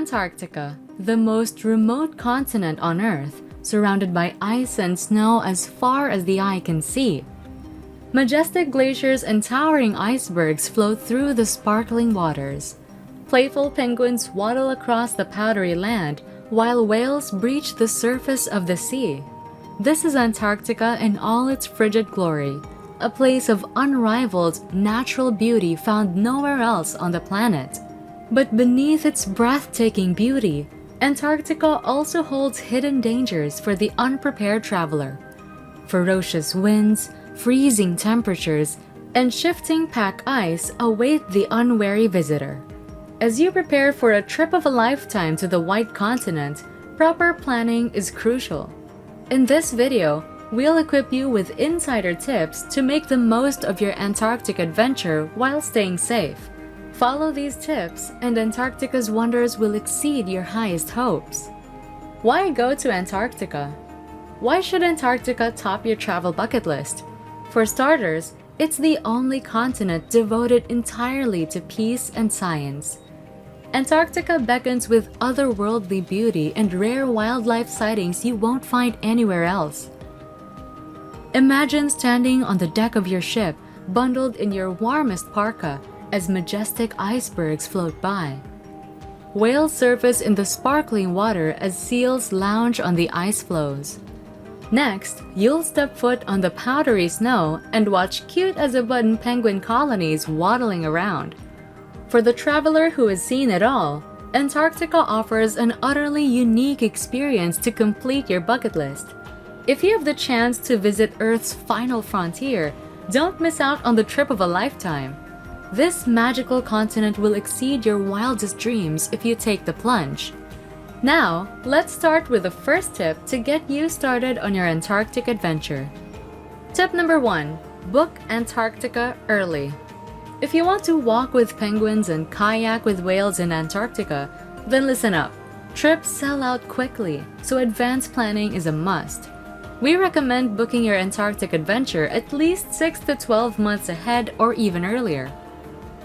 Antarctica, the most remote continent on Earth, surrounded by ice and snow as far as the eye can see. Majestic glaciers and towering icebergs flow through the sparkling waters. Playful penguins waddle across the powdery land, while whales breach the surface of the sea. This is Antarctica in all its frigid glory, a place of unrivaled natural beauty found nowhere else on the planet. But beneath its breathtaking beauty, Antarctica also holds hidden dangers for the unprepared traveler. Ferocious winds, freezing temperatures, and shifting pack ice await the unwary visitor. As you prepare for a trip of a lifetime to the White Continent, proper planning is crucial. In this video, we'll equip you with insider tips to make the most of your Antarctic adventure while staying safe. Follow these tips, and Antarctica's wonders will exceed your highest hopes. Why go to Antarctica? Why should Antarctica top your travel bucket list? For starters, it's the only continent devoted entirely to peace and science. Antarctica beckons with otherworldly beauty and rare wildlife sightings you won't find anywhere else. Imagine standing on the deck of your ship, bundled in your warmest parka, as majestic icebergs float by. Whales surface in the sparkling water as seals lounge on the ice floes. Next, you'll step foot on the powdery snow and watch cute-as-a-button penguin colonies waddling around. For the traveler who has seen it all, Antarctica offers an utterly unique experience to complete your bucket list. If you have the chance to visit Earth's final frontier, don't miss out on the trip of a lifetime. This magical continent will exceed your wildest dreams if you take the plunge. Now, let's start with the first tip to get you started on your Antarctic adventure. Tip number 1. Book Antarctica early. If you want to walk with penguins and kayak with whales in Antarctica, then listen up. Trips sell out quickly, so advanced planning is a must. We recommend booking your Antarctic adventure at least 6 to 12 months ahead or even earlier.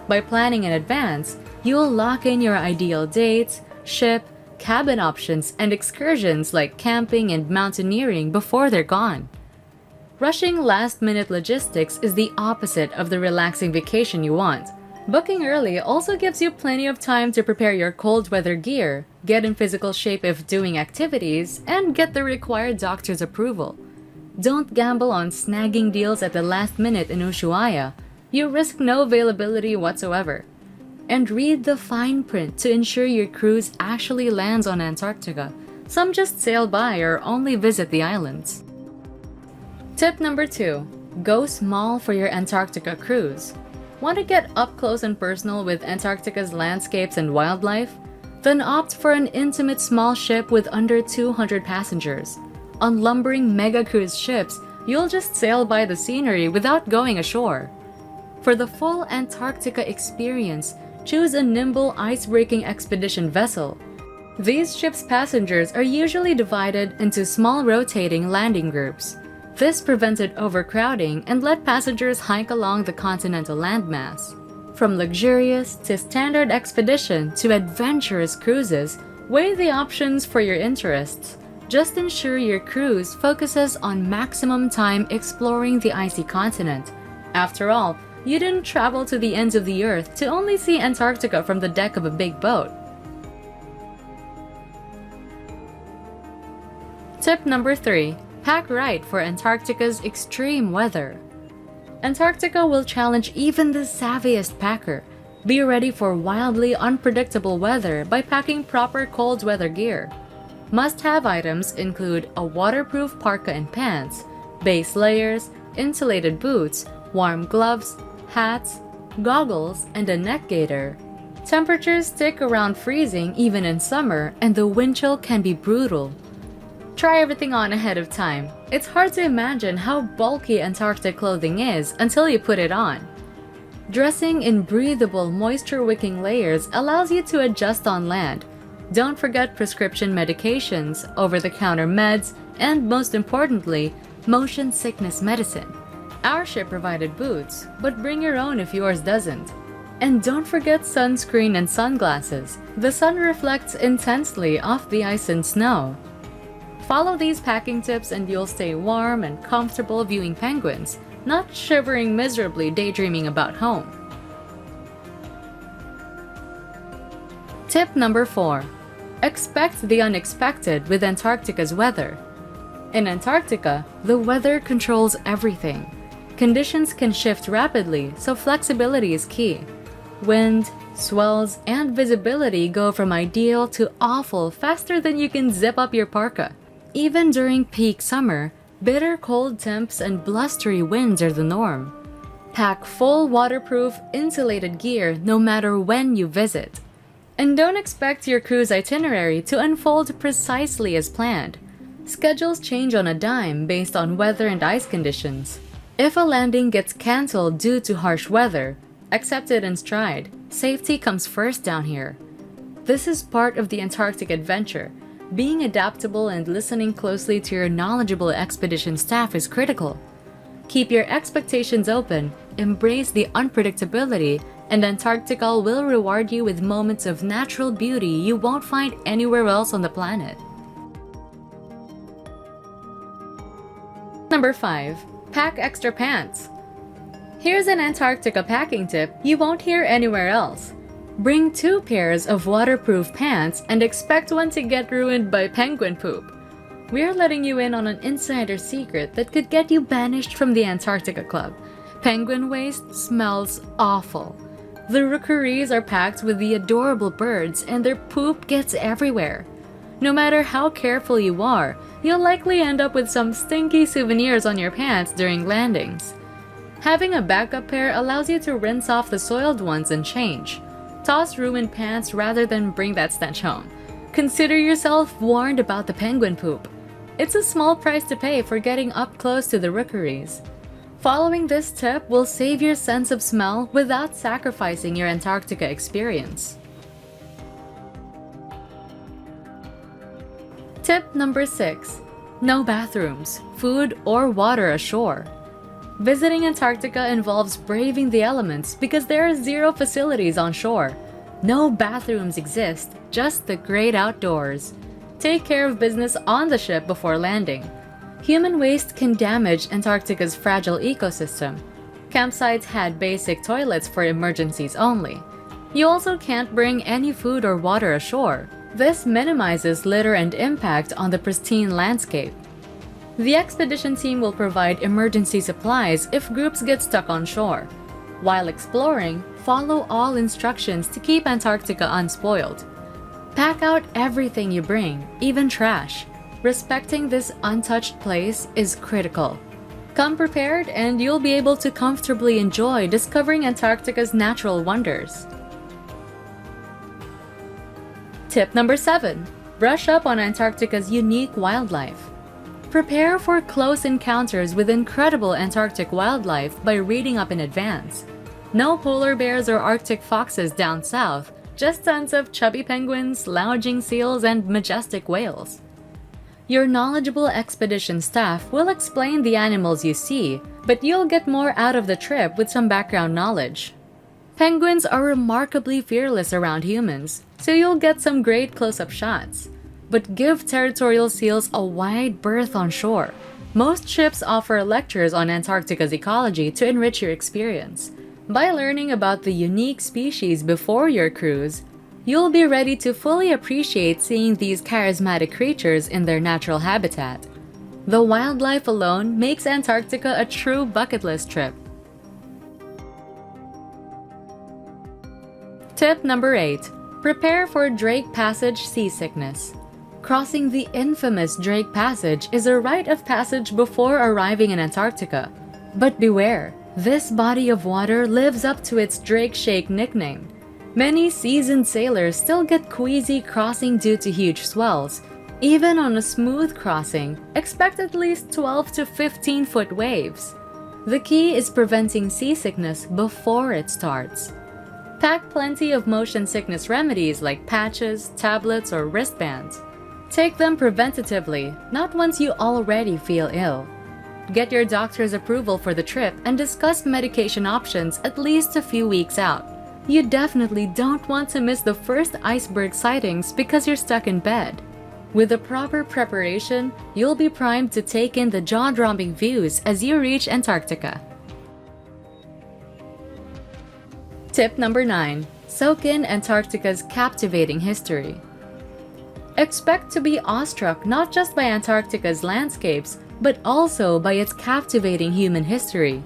By planning in advance, you'll lock in your ideal dates, ship, cabin options, and excursions like camping and mountaineering before they're gone. Rushing last-minute logistics is the opposite of the relaxing vacation you want. Booking early also gives you plenty of time to prepare your cold weather gear, get in physical shape if doing activities, and get the required doctor's approval. Don't gamble on snagging deals at the last minute in Ushuaia. You risk no availability whatsoever. And read the fine print to ensure your cruise actually lands on Antarctica. Some just sail by or only visit the islands. Tip number 2. Go small for your Antarctica cruise. Want to get up close and personal with Antarctica's landscapes and wildlife? Then opt for an intimate small ship with under 200 passengers. On lumbering mega cruise ships, you'll just sail by the scenery without going ashore. For the full Antarctica experience, choose a nimble ice-breaking expedition vessel. These ships' passengers are usually divided into small rotating landing groups. This prevented overcrowding and let passengers hike along the continental landmass. From luxurious to standard expedition to adventurous cruises, weigh the options for your interests. Just ensure your cruise focuses on maximum time exploring the icy continent. After all, you didn't travel to the ends of the earth to only see Antarctica from the deck of a big boat. Tip number 3. Pack right for Antarctica's extreme weather. Antarctica will challenge even the savviest packer. Be ready for wildly unpredictable weather by packing proper cold weather gear. Must-have items include a waterproof parka and pants, base layers, insulated boots, warm gloves, hats, goggles, and a neck gaiter. Temperatures stick around freezing even in summer, and the wind chill can be brutal. Try everything on ahead of time. It's hard to imagine how bulky Antarctic clothing is until you put it on. Dressing in breathable, moisture-wicking layers allows you to adjust on land. Don't forget prescription medications, over-the-counter meds, and most importantly, motion sickness medicine. Our ship provided boots, but bring your own if yours doesn't. And don't forget sunscreen and sunglasses. The sun reflects intensely off the ice and snow. Follow these packing tips and you'll stay warm and comfortable viewing penguins, not shivering miserably daydreaming about home. Tip number 4. Expect the unexpected with Antarctica's weather. In Antarctica, the weather controls everything. Conditions can shift rapidly, so flexibility is key. Wind, swells, and visibility go from ideal to awful faster than you can zip up your parka. Even during peak summer, bitter cold temps and blustery winds are the norm. Pack full waterproof, insulated gear no matter when you visit. And don't expect your cruise itinerary to unfold precisely as planned. Schedules change on a dime based on weather and ice conditions. If a landing gets cancelled due to harsh weather, accept it in stride. Safety comes first down here. This is part of the Antarctic adventure. Being adaptable and listening closely to your knowledgeable expedition staff is critical. Keep your expectations open, embrace the unpredictability, and Antarctica will reward you with moments of natural beauty you won't find anywhere else on the planet. Number 5. Pack extra pants. Here's an Antarctica packing tip you won't hear anywhere else. Bring 2 pairs of waterproof pants and expect one to get ruined by penguin poop. We're letting you in on an insider secret that could get you banished from the Antarctica Club. Penguin waste smells awful. The rookeries are packed with the adorable birds and their poop gets everywhere. No matter how careful you are, you'll likely end up with some stinky souvenirs on your pants during landings. Having a backup pair allows you to rinse off the soiled ones and change. Toss ruined pants rather than bring that stench home. Consider yourself warned about the penguin poop. It's a small price to pay for getting up close to the rookeries. Following this tip will save your sense of smell without sacrificing your Antarctica experience. Tip number 6. No bathrooms, food, or water ashore. Visiting Antarctica involves braving the elements because there are 0 facilities on shore. No bathrooms exist, just the great outdoors. Take care of business on the ship before landing. Human waste can damage Antarctica's fragile ecosystem. Campsites had basic toilets for emergencies only. You also can't bring any food or water ashore. This minimizes litter and impact on the pristine landscape. The expedition team will provide emergency supplies if groups get stuck on shore. While exploring, follow all instructions to keep Antarctica unspoiled. Pack out everything you bring, even trash. Respecting this untouched place is critical. Come prepared and you'll be able to comfortably enjoy discovering Antarctica's natural wonders. Tip number 7. Brush up on Antarctica's unique wildlife. Prepare for close encounters with incredible Antarctic wildlife by reading up in advance. No polar bears or Arctic foxes down south, just tons of chubby penguins, lounging seals, and majestic whales. Your knowledgeable expedition staff will explain the animals you see, but you'll get more out of the trip with some background knowledge. Penguins are remarkably fearless around humans, so you'll get some great close-up shots. But give territorial seals a wide berth on shore. Most ships offer lectures on Antarctica's ecology to enrich your experience. By learning about the unique species before your cruise, you'll be ready to fully appreciate seeing these charismatic creatures in their natural habitat. The wildlife alone makes Antarctica a true bucket list trip. Tip number 8. Prepare for Drake Passage seasickness. Crossing the infamous Drake Passage is a rite of passage before arriving in Antarctica. But beware, this body of water lives up to its Drake Shake nickname. Many seasoned sailors still get queasy crossing due to huge swells. Even on a smooth crossing, expect at least 12 to 15-foot waves. The key is preventing seasickness before it starts. Pack plenty of motion sickness remedies like patches, tablets, or wristbands. Take them preventatively, not once you already feel ill. Get your doctor's approval for the trip and discuss medication options at least a few weeks out. You definitely don't want to miss the first iceberg sightings because you're stuck in bed. With the proper preparation, you'll be primed to take in the jaw-dropping views as you reach Antarctica. Tip number 9. Soak in Antarctica's captivating history. Expect to be awestruck not just by Antarctica's landscapes, but also by its captivating human history.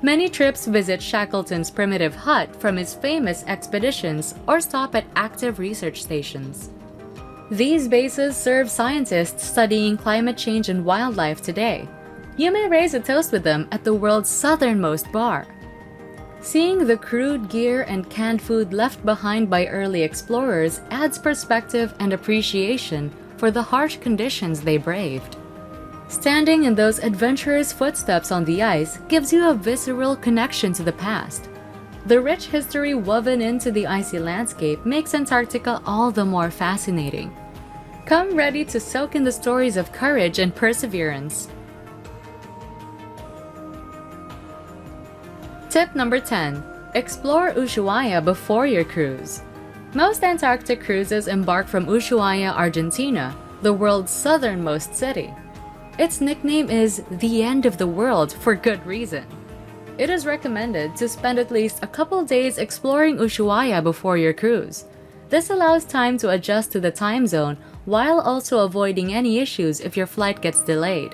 Many trips visit Shackleton's primitive hut from his famous expeditions or stop at active research stations. These bases serve scientists studying climate change and wildlife today. You may raise a toast with them at the world's southernmost bar. Seeing the crude gear and canned food left behind by early explorers adds perspective and appreciation for the harsh conditions they braved. Standing in those adventurers' footsteps on the ice gives you a visceral connection to the past. The rich history woven into the icy landscape makes Antarctica all the more fascinating. Come ready to soak in the stories of courage and perseverance. Tip number 10. Explore Ushuaia before your cruise. Most Antarctic cruises embark from Ushuaia, Argentina, the world's southernmost city. Its nickname is the end of the world for good reason. It is recommended to spend at least a couple days exploring Ushuaia before your cruise. This allows time to adjust to the time zone while also avoiding any issues if your flight gets delayed.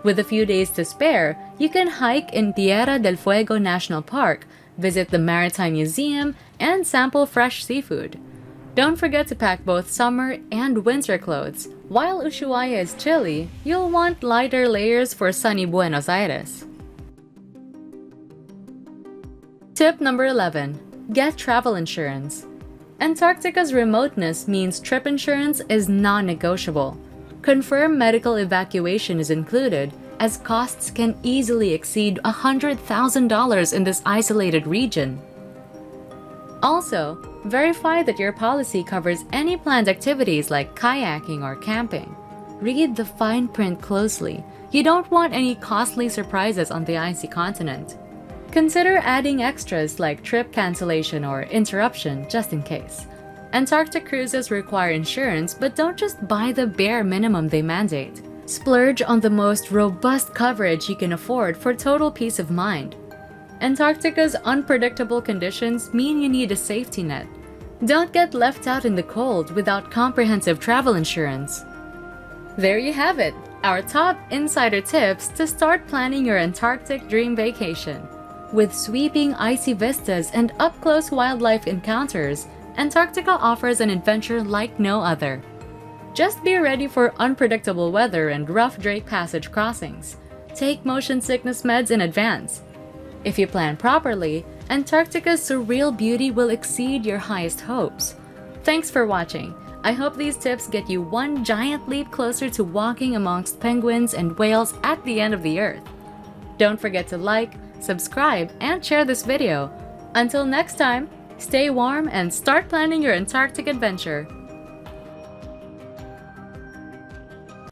With a few days to spare, you can hike in Tierra del Fuego National Park, visit the Maritime Museum, and sample fresh seafood. Don't forget to pack both summer and winter clothes. While Ushuaia is chilly, you'll want lighter layers for sunny Buenos Aires. Tip number 11. Get travel insurance. Antarctica's remoteness means trip insurance is non-negotiable. Confirmed medical evacuation is included, as costs can easily exceed $100,000 in this isolated region. Also, verify that your policy covers any planned activities like kayaking or camping. Read the fine print closely. You don't want any costly surprises on the icy continent. Consider adding extras like trip cancellation or interruption just in case. Antarctic cruises require insurance, but don't just buy the bare minimum they mandate. Splurge on the most robust coverage you can afford for total peace of mind. Antarctica's unpredictable conditions mean you need a safety net. Don't get left out in the cold without comprehensive travel insurance. There you have it, our top insider tips to start planning your Antarctic dream vacation. With sweeping icy vistas and up-close wildlife encounters, Antarctica offers an adventure like no other. Just be ready for unpredictable weather and rough Drake Passage crossings. Take motion sickness meds in advance. If you plan properly, Antarctica's surreal beauty will exceed your highest hopes. Thanks for watching. I hope these tips get you one giant leap closer to walking amongst penguins and whales at the end of the earth. Don't forget to like, subscribe, and share this video. Until next time, stay warm and start planning your Antarctic adventure.